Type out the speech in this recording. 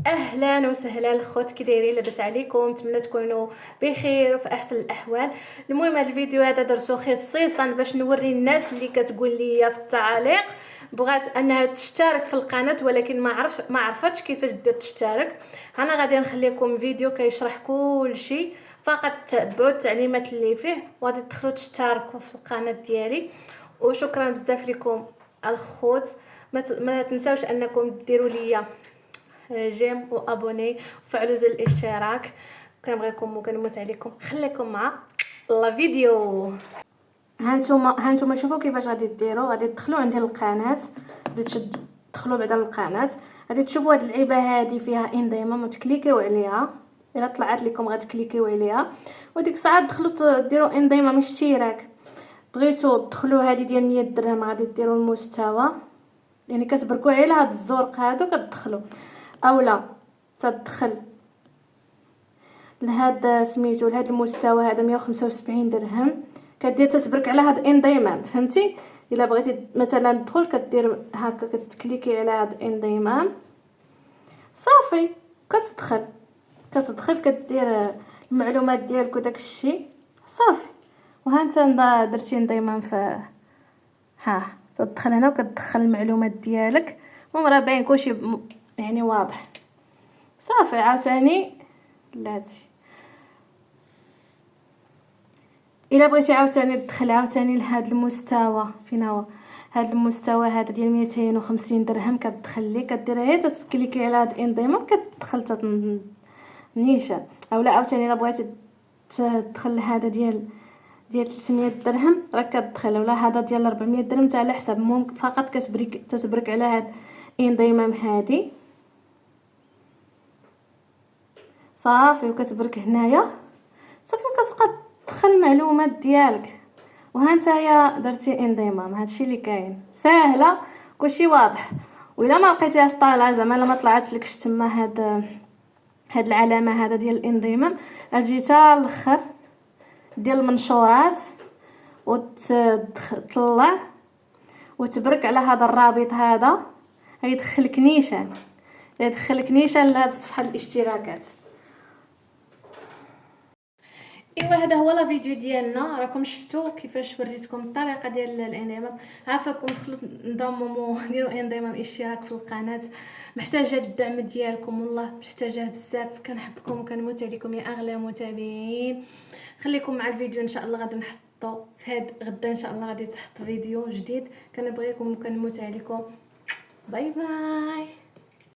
اهلا وسهلا الخوت، كي دايرين؟ لاباس عليكم؟ نتمنى تكونوا بخير وفي احسن الاحوال. المهم هذا الفيديو هذا درتو خصيصا باش نوري الناس اللي كتقول لي في التعاليق بغات انها تشترك في القناه ولكن ما عرفتش كيفاش دير تشترك. انا غادي نخليكم فيديو كيشرح كل شيء، فقط تبعوا التعليمات اللي فيه وغادي تدخلوا تشتركوا في القناه ديالي. وشكرا بزاف لكم الخوت. ما تنساوش انكم ديروا لي جيم وابوني وفعلوا زر الاشتراك. كنبغيكم وكنموت عليكم. خليكم مع لا فيديو. هانتوما شوفوا كيفاش غادي ديروا. غادي تدخلوا عندي القناه، غادي تدخلوا بعدا القناه، غادي تشوفوا هاد اللعيبه هذه فيها ان دايما ما تكليكيو عليها. الا طلعت لكم غتكليكيو عليها وديك الساعه تدخلوا ديروا ان دايما من اشتراك. بغيتو تدخلوا هذه ديال 100 درهم غادي ديروا المستوى، يعني كتبركوا على هاد الزرق هادو كتدخلوا، اولا تدخل لهذا سميتو لهذا المستوى هذا 175 درهم كدير تتبرك على هاد انضمام. فهمتي؟ الا بغيتي مثلا تدخل كدير هكا كتكليكي على هاد انضمام صافي كتدخل كدير المعلومات ديالك وداك الشيء صافي. وها انت درتي انضمام في تدخل هنا وكتدخل المعلومات ديالك راه باين كلشي يعني واضح صافي. عاوتاني بلاتي الا بغيتي عاوتاني تدخل عاوتاني لهذا المستوى، فين هو هذا المستوى هذا ديال 250 درهم كتدخل ليه كدير غير تكليكي على هذا الانضمام كتدخل نيشان. اولا عاوتاني الا بغيتي تدخل هذا ديال 300 درهم راه كتدخل، ولا هذا ديال 400 درهم حتى على حسب. المهم فقط تتبرك على هذا الانضمام هذه صافي وكتبرك هنايا صافي وكتبقى تدخل المعلومات ديالك. وها نتايا درتي انضمام. هادشي اللي كاين ساهله كلشي واضح. وإلا ما لقيتيهاش طالعه زعما لا ما طلعت لكش تما هاد العلامه هذا ديال الانضمام اجي حتى الاخر ديال المنشورات وتطلع وتبرك على هذا الرابط هذا غيدخلك نيشان لهاد الصفحه الاشتراكات. ايوا هذا هو لا فيديو ديالنا. راكم شفتوا كيفاش وريتكم الطريقه ديال الانضمام. عافاكم دخلوا انضموا ديروا انضمام اشتراك في القناه. محتاجه الدعم ديالكم والله محتاجه بزاف. كنحبكم وكنموت عليكم يا اغلى متابعين. خليكم مع الفيديو ان شاء الله. غادي نحطو في هاد غدا ان شاء الله غادي تحط فيديو جديد. كنبغيكم وكنموت عليكم. باي باي.